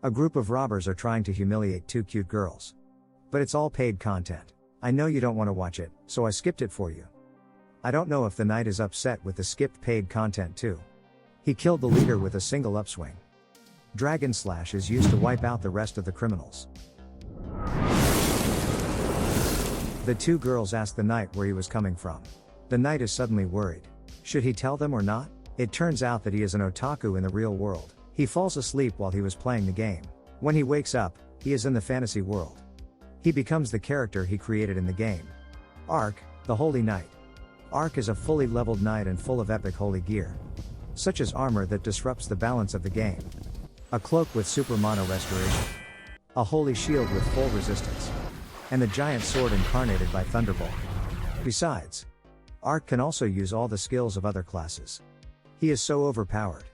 A group of robbers are trying to humiliate two cute girls. But it's all paid content. I know you don't want to watch it, so I skipped it for you. I don't know if the knight is upset with the skipped paid content too. He killed the leader with a single upswing. Dragon Slash is used to wipe out the rest of the criminals. The two girls ask the knight where he was coming from. The knight is suddenly worried. Should he tell them or not? It turns out that he is an otaku in the real world. He falls asleep while he was playing the game. When he wakes up, he is in the fantasy world. He becomes the character he created in the game. Ark, the Holy Knight. Ark is a fully leveled knight and full of epic holy gear. Such as armor that disrupts the balance of the game. A cloak with super mono restoration. A holy shield with full resistance. And the giant sword incarnated by Thunderbolt. Besides, Ark can also use all the skills of other classes. He is so overpowered.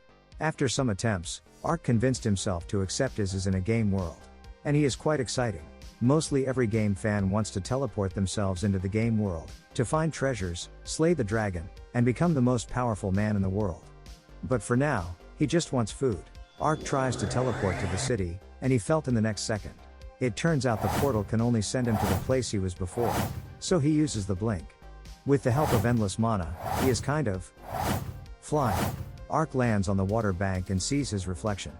After some attempts, Ark convinced himself to accept his is in a game world. And he is quite exciting. Mostly every game fan wants to teleport themselves into the game world, to find treasures, slay the dragon, and become the most powerful man in the world. But for now, he just wants food. Ark tries to teleport to the city, and he felt in the next second. It turns out the portal can only send him to the place he was before. So he uses the blink. With the help of endless mana, he is kind of flying. Ark lands on the water bank and sees his reflection.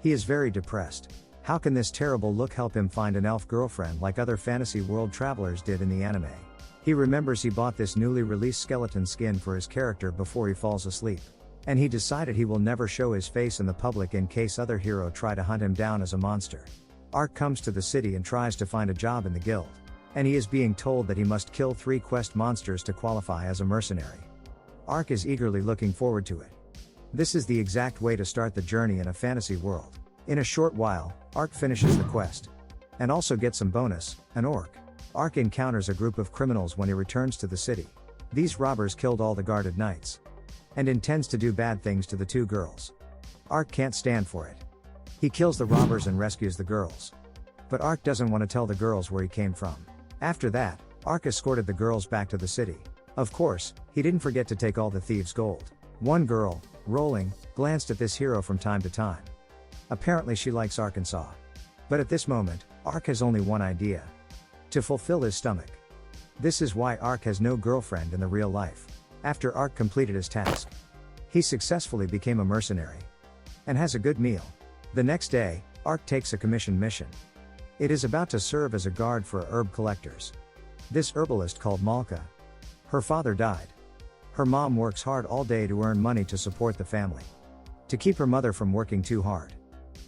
He is very depressed. How can this terrible look help him find an elf girlfriend like other fantasy world travelers did in the anime? He remembers he bought this newly released skeleton skin for his character before he falls asleep. And he decided he will never show his face in the public in case other hero try to hunt him down as a monster. Ark comes to the city and tries to find a job in the guild. And he is being told that he must kill 3 quest monsters to qualify as a mercenary. Ark is eagerly looking forward to it. This is the exact way to start the journey in a fantasy world. In a short while, Ark finishes the quest. And also gets some bonus, an orc. Ark encounters a group of criminals when he returns to the city. These robbers killed all the guarded knights. And intends to do bad things to the 2 girls. Ark can't stand for it. He kills the robbers and rescues the girls. But Ark doesn't want to tell the girls where he came from. After that, Ark escorted the girls back to the city. Of course, he didn't forget to take all the thieves' gold. One girl, rolling, glanced at this hero from time to time. Apparently she likes Arkansas. But at this moment, Ark has only one idea. To fulfill his stomach. This is why Ark has no girlfriend in the real life. After Ark completed his task, he successfully became a mercenary. And has a good meal. The next day, Ark takes a commission mission. It is about to serve as a guard for herb collectors. This herbalist called Malka. Her father died. Her mom works hard all day to earn money to support the family. To keep her mother from working too hard.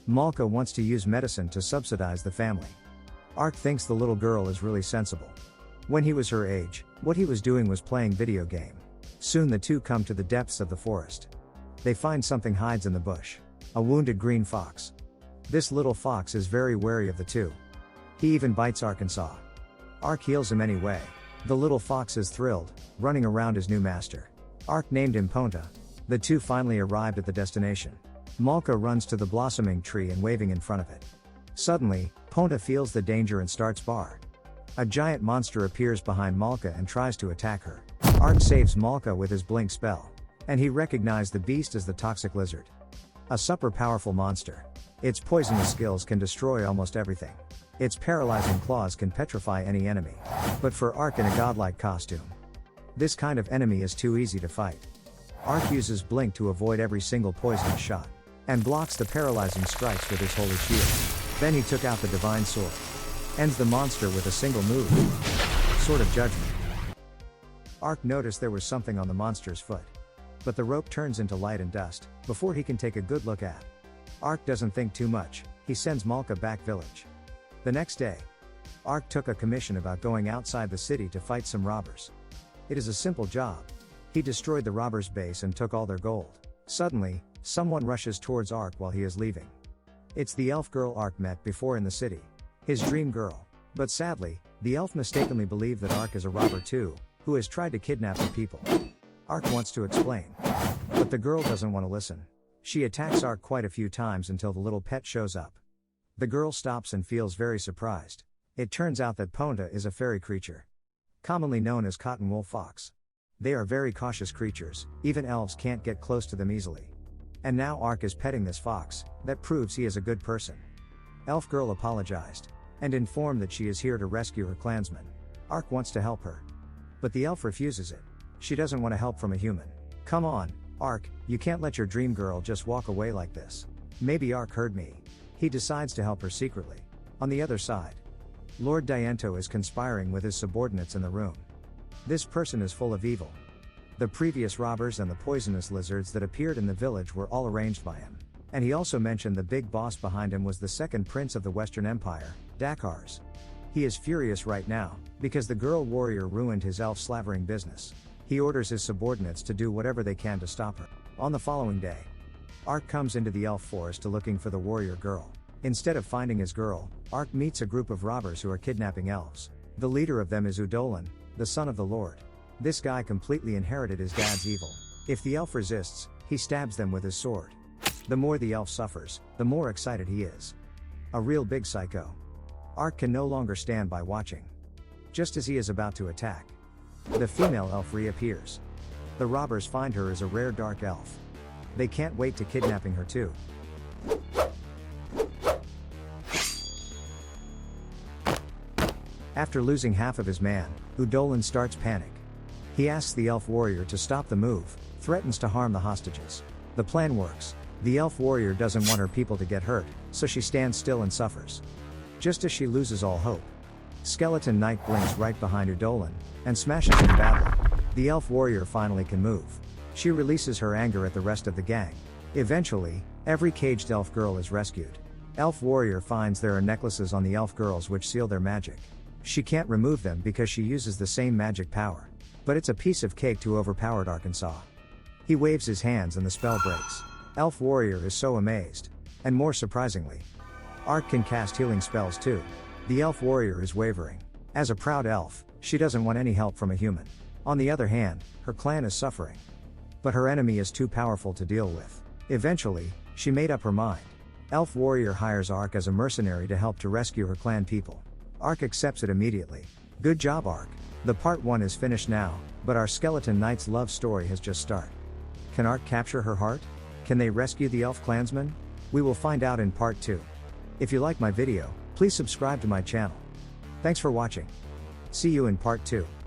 Malka wants to use medicine to subsidize the family. Ark thinks the little girl is really sensible. When he was her age, what he was doing was playing video game. Soon the two come to the depths of the forest. They find something hides in the bush. A wounded green fox. This little fox is very wary of the two. He even bites Arkansas. Ark heals him anyway. The little fox is thrilled, running around his new master. Ark named him Ponta. The two finally arrived at the destination. Malka runs to the blossoming tree and waving in front of it. Suddenly, Ponta feels the danger and starts bar. A giant monster appears behind Malka and tries to attack her. Ark saves Malka with his blink spell. And he recognized the beast as the toxic lizard. A super powerful monster. Its poisonous skills can destroy almost everything. Its paralyzing claws can petrify any enemy. But for Ark in a godlike costume, this kind of enemy is too easy to fight. Ark uses blink to avoid every single poisonous shot. And blocks the paralyzing strikes with his holy shield. Then he took out the divine sword. Ends the monster with a single move. Sword of Judgment. Ark noticed there was something on the monster's foot. But the rope turns into light and dust, before he can take a good look at. Ark doesn't think too much, he sends Malka back village. The next day, Ark took a commission about going outside the city to fight some robbers. It is a simple job. He destroyed the robbers' base and took all their gold. Suddenly, someone rushes towards Ark while he is leaving. It's the elf girl Ark met before in the city. His dream girl. But sadly, the elf mistakenly believed that Ark is a robber too, who has tried to kidnap the people. Ark wants to explain. But the girl doesn't want to listen. She attacks Ark quite a few times until the little pet shows up. The girl stops and feels very surprised. It turns out that Ponta is a fairy creature. Commonly known as cotton wool fox. They are very cautious creatures, even elves can't get close to them easily. And now Ark is petting this fox, that proves he is a good person. Elf girl apologized and informed that she is here to rescue her clansmen. Ark wants to help her, but the elf refuses it. She doesn't want to help from a human. Come on, Ark, you can't let your dream girl just walk away like this. Maybe Ark heard me. He decides to help her secretly. On the other side, Lord Diento is conspiring with his subordinates in the room. This person is full of evil. The previous robbers and the poisonous lizards that appeared in the village were all arranged by him. And he also mentioned the big boss behind him was the second prince of the Western Empire, Dakar's. He is furious right now, because the girl warrior ruined his elf slavering business. He orders his subordinates to do whatever they can to stop her. On the following day, Ark comes into the elf forest to looking for the warrior girl. Instead of finding his girl, Ark meets a group of robbers who are kidnapping elves. The leader of them is Udolan, the son of the Lord. This guy completely inherited his dad's evil. If the elf resists, he stabs them with his sword. The more the elf suffers, the more excited he is. A real big psycho. Ark can no longer stand by watching. Just as he is about to attack, the female elf reappears. The robbers find her as a rare dark elf. They can't wait to kidnapping her too. After losing half of his man, Udolan starts panic. He asks the elf warrior to stop the move, threatens to harm the hostages. The plan works. The elf warrior doesn't want her people to get hurt, so she stands still and suffers. Just as she loses all hope, Skeleton Knight blinks right behind Udolan and smashes him badly. The elf warrior finally can move. She releases her anger at the rest of the gang. Eventually, every caged elf girl is rescued. Elf warrior finds there are necklaces on the elf girls which seal their magic. She can't remove them because she uses the same magic power. But it's a piece of cake to overpowered Arkansas. He waves his hands and the spell breaks. Elf warrior is so amazed. And more surprisingly, Ark can cast healing spells too. The elf warrior is wavering. As a proud elf, she doesn't want any help from a human. On the other hand, her clan is suffering. But her enemy is too powerful to deal with. Eventually, she made up her mind. Elf warrior hires Ark as a mercenary to help to rescue her clan people. Ark accepts it immediately. Good job, Ark. The part 1 is finished now, but our Skeleton Knight's love story has just started. Can Ark capture her heart? Can they rescue the elf clansmen? We will find out in part 2. If you like my video, please subscribe to my channel. Thanks for watching. See you in part 2.